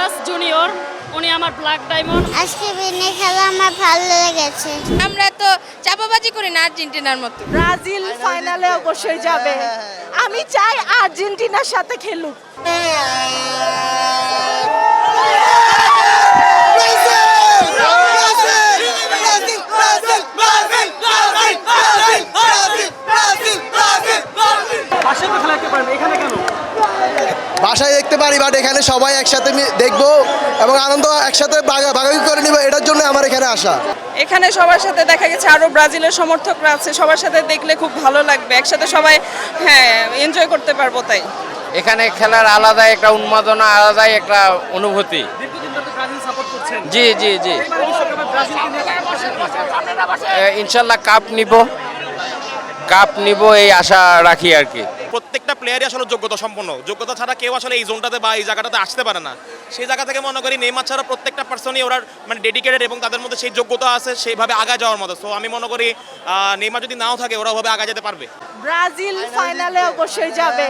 Vinicius junior, উনি আমার black diamond. আজকে বিনে খেলা আমার ভালো লেগেছে। আমরা তো চাপাবাজি করি না আর্জেন্টিনার মতো। ব্রাজিল ফাইনালে অবশ্যই যাবে। আমি চাই আর্জেন্টিনার সাথে খেলুক। বাসায় দেখতে পারি, বাট এখানে সবাই একসাথে দেখবো এবং আনন্দ একসাথে ভাগাভাগি করে নিব, এটার জন্য আমার এখানে আসা। এখানে সবার সাথে দেখা গেছে আরো ব্রাজিলের সমর্থকরা আছে, সবার সাথে দেখলে খুব ভালো লাগবে, একসাথে সবাই এনজয় করতে পারবো। তাই এখানে খেলার আলাদাই একটা উন্মাদনা, আলাদাই একটা অনুভূতি। জি জি জি, ইনশাল্লাহ কাপ নিব এই আশা রাখি আর কি। প্রত্যেকটা প্লেয়ারই আসলে যোগ্যতা সম্পন্ন, যোগ্যতা ছাড়া কেউ আসলে এই জোনটাতে বা এই জায়গাটাতে আসতে পারে না। সেই জায়গা থেকে মনে করি নেইমার ছাড়া প্রত্যেকটা পার্সনই ওরা মানে ডেডিকেটেড এবং তাদের মধ্যে সেই যোগ্যতা আছে সেইভাবে আগায় যাওয়ার মতো। সো আমি মনে করি নেইমার যদি নাও থাকে ওরা ওভাবে আগায় যেতে পারবে। ব্রাজিল ফাইনালে অবশ্যই যাবে।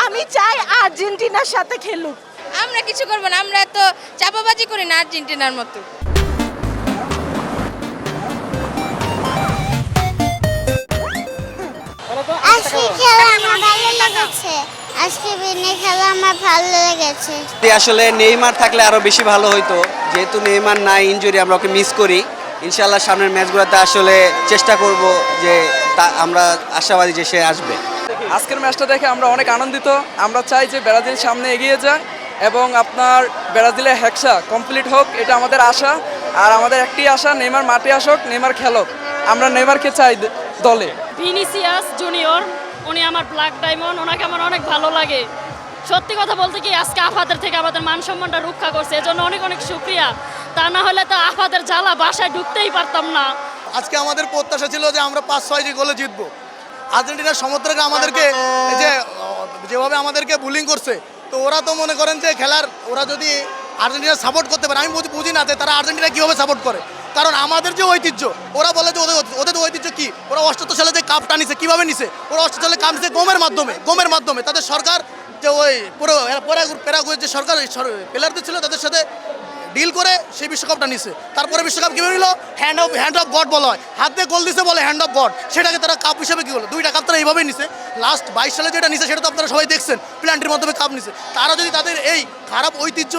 আমি চাই আর্জেন্টিনার সাথে খেলুক। আমরা কিছু করবো না, আমরা তো চাপাবাজি করি না আর্জেন্টিনার মতো। আজকে খেলা আমার ভালো লেগেছে। আজকে বিনে খেলা আমার ভালো লেগেছে। আসলে নেইমার থাকলে আরো বেশি ভালো হইতো, যেহেতু নেইমার নাই, ইনজুরি, আমরা ওকে মিস করি। ইনশাল্লাহ সামনের ম্যাচগুলোতে আসলে চেষ্টা করব যে আমরা আশাবাদী যে সে আসবে। আজকের ম্যাচটা দেখে আমরা অনেক আনন্দিত। আমরা চাই যে ব্রাজিল সামনে এগিয়ে যায় এবং আপনার ব্রাজিলের হেক্সা কমপ্লিট হোক, এটা আমাদের আশা। আর আমাদের একটি আশা, নেইমার মাঠে আসুক, নেইমার খেলুক। আমরা নেইমারকে চাই দলে। ভিনিসিয়াস জুনিয়র, উনি আমার ব্ল্যাক ডায়মন্ড, ওনাকে আমার অনেক ভালো লাগে। সত্যি কথা বলতে কি, আজকে আফাদের থেকে আমাদের মান সম্মানটা রক্ষা করছে, এজন্য অনেক অনেক শুকরিয়া। তা না হলে তো আফাদের জ্বালা বাসায় ঢুকতেই পারতাম না। আজকে আমাদের প্রত্যাশা ছিল যে আমরা 5-6 গোলে জিতবো। আর্জেন্টিনার সমর্থকরা আমাদেরকে যেভাবে আমাদেরকে বুলিং করছে, তো ওরা তো মনে করেন যে খেলার ওরা যদি আর্জেন্টিনা সাপোর্ট করতে পারে, আমি বুঝি না যে তারা আর্জেন্টিনা কীভাবে সাপোর্ট করে। কারণ আমাদের যে ঐতিহ্য, ওরা বলে যে ওদের ঐতিহ্য কি, ওরা 78 সালে যে কাপটা নিছে কীভাবে নিছে, ওরা 78 সালে কাপ নিছে গমের মাধ্যমে। তাদের সরকার যে ওই প্যারাগুয়ের যে সরকার প্লেয়ারদের ছিল তাদের সাথে ডিল করে সেই বিশ্বকাপটা নিছে। তারপরে বিশ্বকাপ কীভাবে নিল, হ্যান্ড অফ গড বলা হয়, হাত দিয়ে গোল দিছে বলে হ্যান্ড অফ গড, সেটাকে তারা কাপ হিসেবে কী হলো, 2টা কাপ তারা এইভাবেই নিছে। লাস্ট 22 সালে যেটা নিছে সেটা তো আপনারা সবাই দেখছেন, প্ল্যান্টির মাধ্যমে কাপ নিছে। তারা যদি তাদের এই খারাপ ঐতিহ্য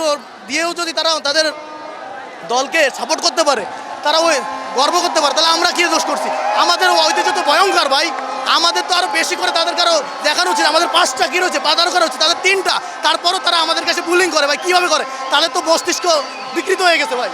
দিয়েও যদি তারা তাদের দলকে সাপোর্ট করতে পারে, তারা ওই গর্ব করতে পারে, তাহলে আমরা কি দোষ করছি? আমাদের ঐতিহ্য তো ভয়ঙ্কর ভাই, আমাদের তো আরও বেশি করে তাদেরকে আরও দেখানো উচিত। আমাদের 5টা কি রয়েছে, বাজারও করা হচ্ছে, তাদের 3টা, তারপরও তারা আমাদের কাছে বুলিং করে ভাই। কীভাবে করে? তাদের তো মস্তিষ্ক বিকৃত হয়ে গেছে ভাই।